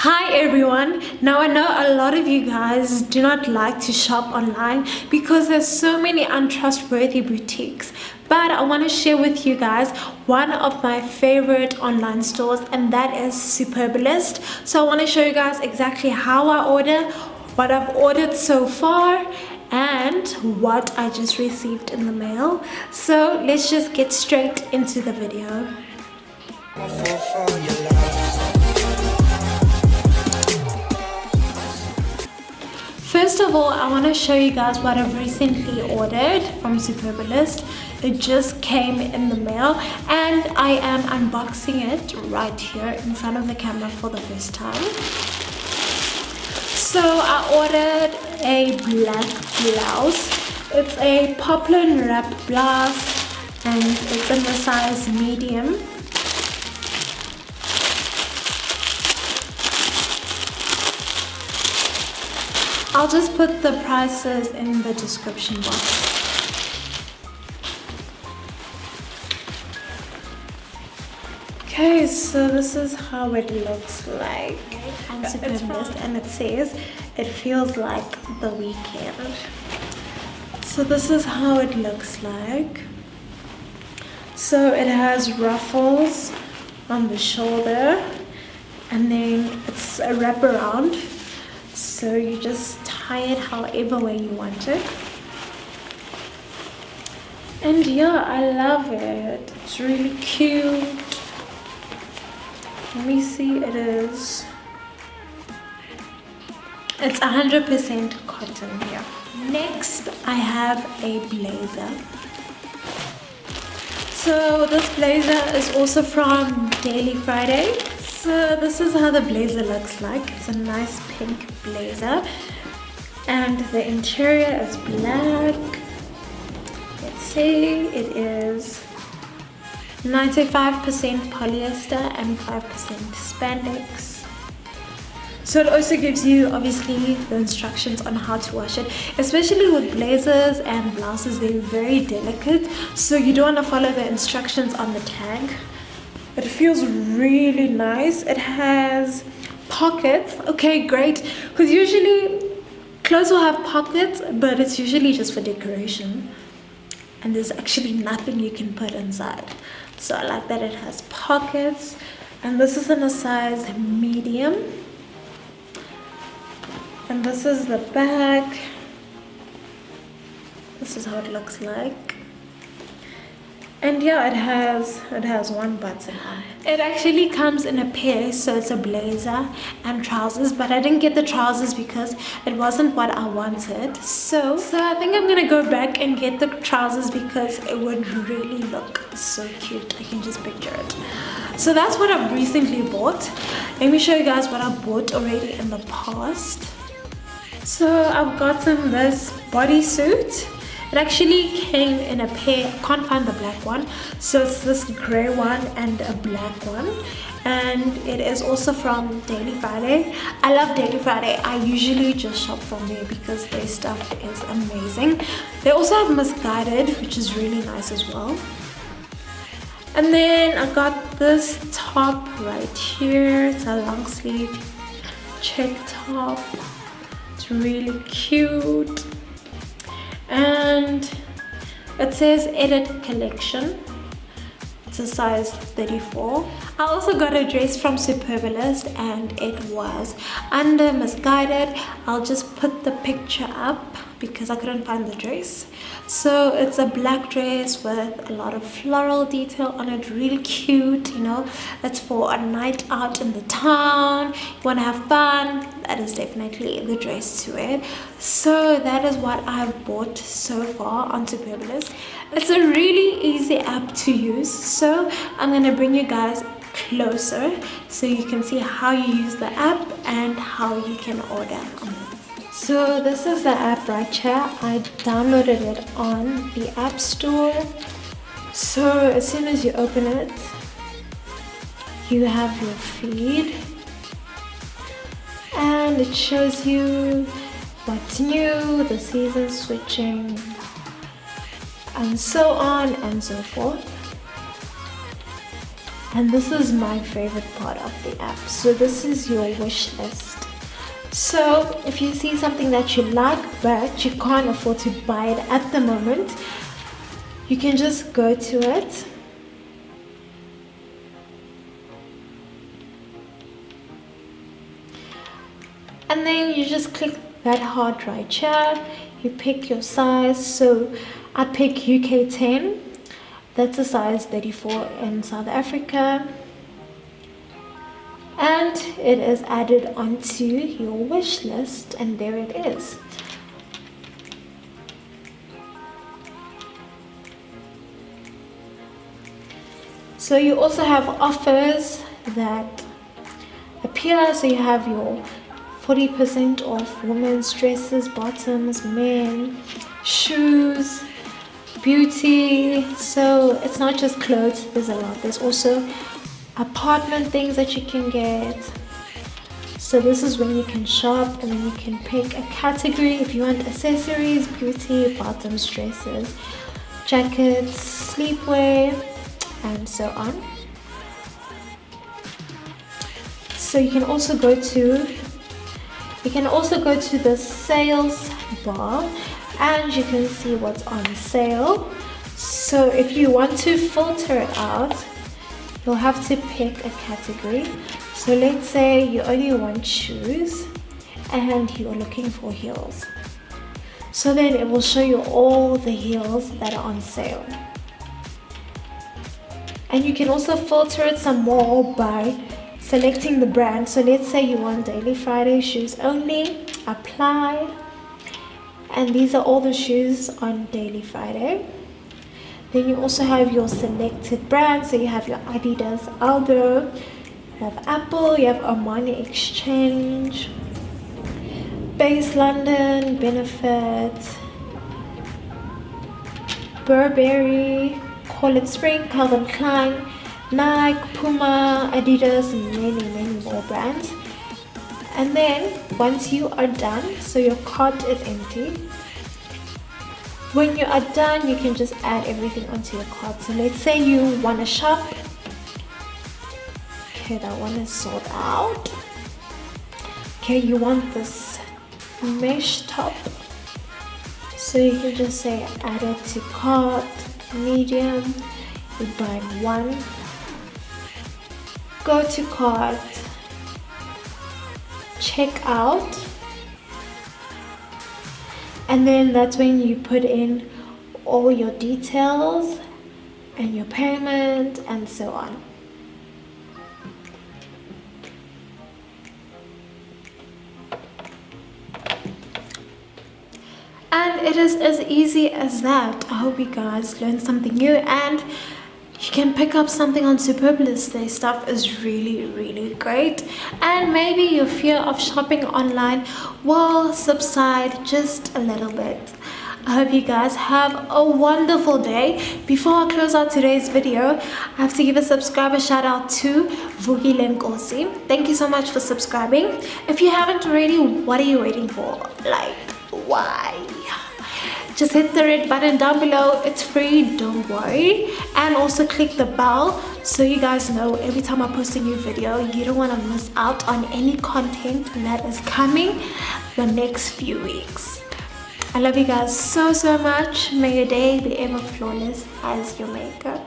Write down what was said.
Hi everyone. Now I know a lot of you guys do not like to shop online because there's so many untrustworthy boutiques, but I want to share with you guys one of my favorite online stores, and that is SUPERBALIST. So I want to show you guys exactly how I order, what I've ordered so far, and what I just received in the mail. So let's just get straight into the video. First of all, I want to show you guys what I've recently ordered from SUPERBALIST. It just came in the mail and I am unboxing it right here in front of the camera for the first time. So I ordered a black blouse. It's a POPLIN wrap blouse and it's in the size medium. I'll just put the prices in the description box. Okay, so this is how it looks like on SUPERBALIST, and it says it feels like the weekend. So this is how it looks like. So it has ruffles on the shoulder and then it's a wraparound. So you just tie it however way you want it. And yeah, I love it. It's really cute. Let me see, it's 100% cotton here. Next, I have a blazer. So this blazer is also from Daily Friday. So this is how the blazer looks like. It's a nice pink blazer and the interior is black. Let's see, it is 95% polyester and 5% spandex. So it also gives you obviously the instructions on how to wash it, especially with blazers and blouses. They're very delicate, so you don't want to follow the instructions on the tag. It feels really nice. It has pockets. Okay, great, because usually clothes will have pockets, but it's usually just for decoration and there's actually nothing you can put inside. So I like that it has pockets, and this is in a size medium. And this is the back. This is how it looks like. And yeah, it has one button on it. It actually comes in a pair, so it's a blazer and trousers, but I didn't get the trousers because it wasn't what I wanted. So I think I'm gonna go back and get the trousers because it would really look so cute. I can just picture it. So that's what I've recently bought. Let me show you guys what I bought already in the past. So I've gotten this bodysuit. It actually came in a pair. I can't find the black one, so it's this gray one and a black one, and it is also from Daily Friday. I love Daily Friday. I usually just shop from there because their stuff is amazing. They also have Misguided, which is really nice as well. And then I got this top right here. It's a long sleeve check top. It's really cute. And it says Edit Collection. It's a size 34. I also got a dress from SUPERBALIST and it was under Misguided. I'll just put the picture up because I couldn't find the dress. So it's a black dress with a lot of floral detail on it, really cute, you know. It's for a night out in the town, you want to have fun. That is definitely the dress to wear. So that is what I've bought so far on SUPERBALIST. It's a really easy app to use, so I'm going to bring you guys closer so you can see how you use the app and how you can order on it. So this is the app right here. I downloaded it on the App Store. So as soon as you open it, you have your feed and it shows you what's new, the season switching, and so on and so forth. And this is my favorite part of the app. So this is your wish list. So if you see something that you like but you can't afford to buy it at the moment, you can just go to it. And then you just click that heart right here. You pick your size. So I pick UK 10. That's a size 34 in South Africa. And it is added onto your wish list, and there it is. So you also have offers that appear. So you have your 40% off women's dresses, bottoms, men, shoes, beauty. So it's not just clothes, there's a lot. There's also apartment things that you can get. So this is when you can shop, and then you can pick a category if you want accessories, beauty, bottoms, dresses, jackets, sleepwear, and so on. So you can also go to the sales bar, and you can see what's on sale. So if you want to filter it out, you'll have to pick a category. So let's say you only want shoes and you're looking for heels. So then it will show you all the heels that are on sale. And you can also filter it some more by selecting the brand. So let's say you want Daily Friday shoes only, apply. And these are all the shoes on Daily Friday. Then you also have your selected brands. So you have your Adidas, Aldo, you have Apple, you have Armani Exchange, Base London, Benefit, Burberry, Call It Spring, Calvin Klein, Nike, Puma, Adidas, and many more brands. And then once you are done, so your cart is empty, when you are done, you can just add everything onto your cart. So let's say you want to shop. Okay, that one is sold out. Okay, you want this mesh top. So you can just say add it to cart, medium. You buy one. Go to cart. Check out. And then that's when you put in all your details and your payment and so on. And it is as easy as that. I hope you guys learned something new, and you can pick up something on SUPERBALIST. Their stuff is really great, and maybe your fear of shopping online will subside just a little bit. I hope you guys have a wonderful day. Before I close out today's video, I have to give a subscriber shout out to Vuki Lenkosi. Thank you so much for subscribing. If you haven't already, what are you waiting for? Like, why? Just hit the red button down below. It's free, don't worry. And also click the bell so you guys know every time I post a new video. You don't want to miss out on any content that is coming the next few weeks. I love you guys so much. May your day be ever flawless as your makeup.